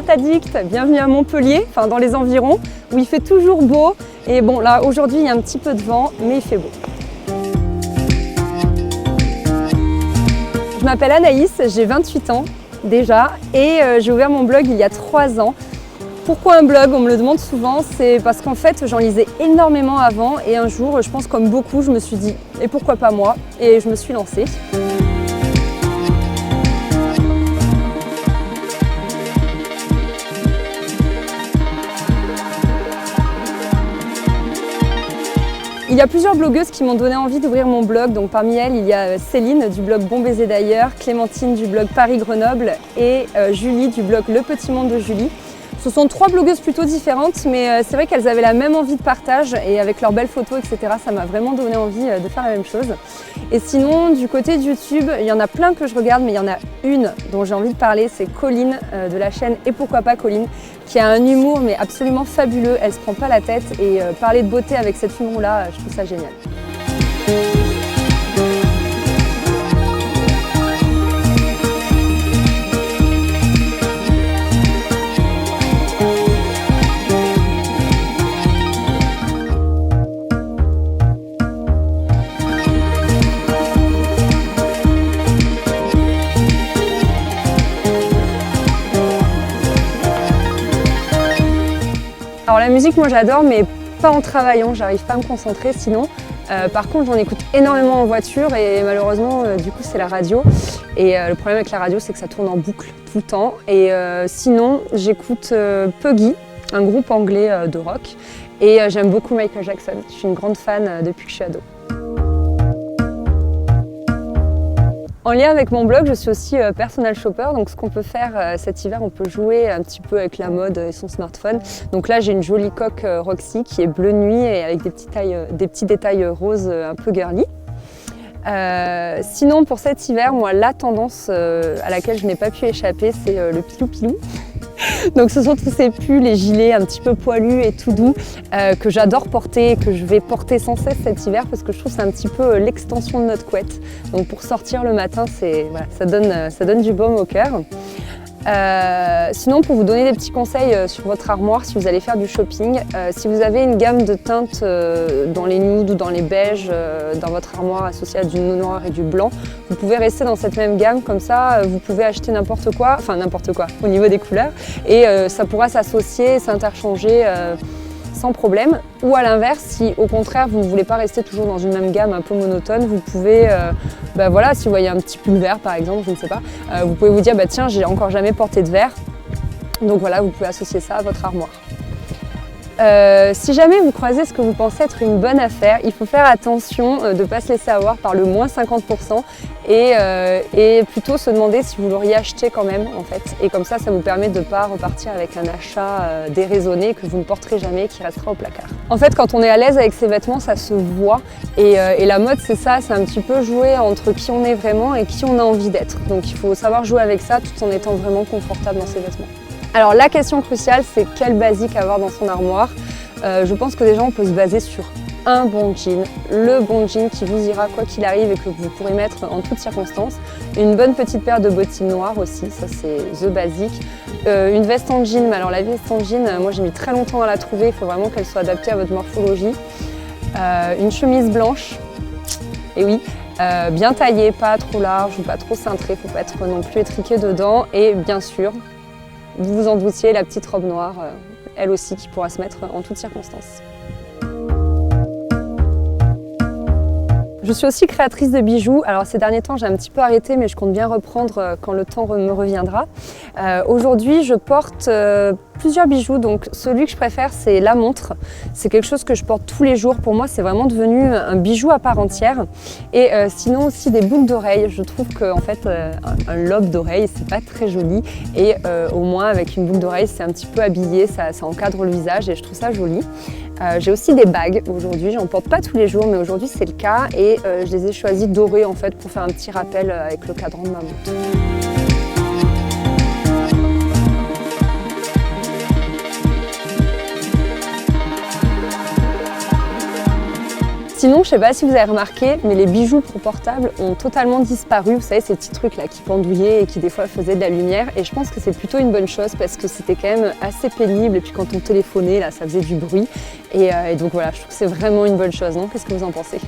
Sport Addict, bienvenue à Montpellier, enfin dans les environs, où il fait toujours beau. Et bon, là aujourd'hui il y a un petit peu de vent, mais il fait beau. Je m'appelle Anaïs, j'ai 28 ans déjà et j'ai ouvert mon blog il y a 3 ans. Pourquoi un blog? On me le demande souvent, c'est parce qu'en fait j'en lisais énormément avant et un jour, je pense comme beaucoup, je me suis dit et pourquoi pas moi? Et je me suis lancée. Il y a plusieurs blogueuses qui m'ont donné envie d'ouvrir mon blog. Donc parmi elles, il y a Céline du blog Bon Baiser d'ailleurs, Clémentine du blog Paris-Grenoble et Julie du blog Le Petit Monde de Julie. Ce sont 3 blogueuses plutôt différentes, mais c'est vrai qu'elles avaient la même envie de partage et avec leurs belles photos, etc., ça m'a vraiment donné envie de faire la même chose. Et sinon, du côté de YouTube, il y en a plein que je regarde, mais il y en a une dont j'ai envie de parler, c'est Colline de la chaîne Et pourquoi pas Colline, qui a un humour mais absolument fabuleux, elle se prend pas la tête et parler de beauté avec cet humour-là, je trouve ça génial. Alors la musique, moi j'adore, mais pas en travaillant, j'arrive pas à me concentrer sinon. Par contre, j'en écoute énormément en voiture et malheureusement, du coup, c'est la radio. Et le problème avec la radio, c'est que ça tourne en boucle tout le temps. Et sinon, j'écoute Puggy, un groupe anglais de rock. Et j'aime beaucoup Michael Jackson. Je suis une grande fan depuis que je suis ado. En lien avec mon blog, je suis aussi personal shopper, donc ce qu'on peut faire cet hiver, on peut jouer un petit peu avec la mode et son smartphone. Donc là, j'ai une jolie coque Roxy qui est bleu nuit et avec des petits détails roses un peu girly. Sinon, pour cet hiver, moi, la tendance à laquelle je n'ai pas pu échapper, c'est le pilou-pilou. Donc ce sont tous ces pulls et gilets un petit peu poilus et tout doux que j'adore porter et que je vais porter sans cesse cet hiver parce que je trouve que c'est un petit peu l'extension de notre couette. Donc pour sortir le matin, voilà, ça donne du baume au cœur. Sinon, pour vous donner des petits conseils sur votre armoire, si vous allez faire du shopping, si vous avez une gamme de teintes dans les nudes ou dans les beiges dans votre armoire associée à du noir et du blanc, vous pouvez rester dans cette même gamme, comme ça vous pouvez acheter n'importe quoi au niveau des couleurs et ça pourra s'associer, s'interchanger sans problème. Ou à l'inverse, si au contraire vous ne voulez pas rester toujours dans une même gamme un peu monotone, vous pouvez, voilà, si vous voyez un petit pull vert par exemple, je ne sais pas, vous pouvez vous dire tiens, j'ai encore jamais porté de vert, donc voilà, vous pouvez associer ça à votre armoire. Si jamais vous croisez ce que vous pensez être une bonne affaire, il faut faire attention de ne pas se laisser avoir par le moins 50% et plutôt se demander si vous l'auriez acheté quand même en fait. Et comme ça vous permet de ne pas repartir avec un achat déraisonné que vous ne porterez jamais et qui restera au placard. En fait, quand on est à l'aise avec ses vêtements, ça se voit et la mode c'est ça, c'est un petit peu jouer entre qui on est vraiment et qui on a envie d'être. Donc il faut savoir jouer avec ça tout en étant vraiment confortable dans ses vêtements. Alors la question cruciale, c'est quel basique avoir dans son armoire. Je pense que déjà on peut se baser sur un bon jean, le bon jean qui vous ira quoi qu'il arrive et que vous pourrez mettre en toutes circonstances. Une bonne petite paire de bottines noires aussi, ça c'est the basique. Une veste en jean, mais alors la veste en jean, moi j'ai mis très longtemps à la trouver, il faut vraiment qu'elle soit adaptée à votre morphologie. Une chemise blanche, et oui, bien taillée, pas trop large ou pas trop cintrée, il ne faut pas être non plus étriqué dedans. Et bien sûr, vous vous en doutiez, la petite robe noire, elle aussi, qui pourra se mettre en toutes circonstances. Je suis aussi créatrice de bijoux. Alors ces derniers temps, j'ai un petit peu arrêté, mais je compte bien reprendre quand le temps me reviendra. Aujourd'hui, je porte plusieurs bijoux. Donc celui que je préfère, c'est la montre. C'est quelque chose que je porte tous les jours. Pour moi, c'est vraiment devenu un bijou à part entière. Et sinon aussi des boucles d'oreilles. Je trouve qu'en fait, un lobe d'oreille, c'est pas très joli. Et au moins, avec une boucle d'oreille, c'est un petit peu habillé, ça encadre le visage et je trouve ça joli. J'ai aussi des bagues aujourd'hui, j'en porte pas tous les jours, mais aujourd'hui c'est le cas et je les ai choisies dorées en fait pour faire un petit rappel avec le cadran de ma montre. Sinon, je sais pas si vous avez remarqué, mais les bijoux pour portable ont totalement disparu. Vous savez, ces petits trucs là qui pendouillaient et qui des fois faisaient de la lumière. Et je pense que c'est plutôt une bonne chose parce que c'était quand même assez pénible. Et puis quand on téléphonait, là, ça faisait du bruit. Et donc voilà, je trouve que c'est vraiment une bonne chose, non? Qu'est-ce que vous en pensez?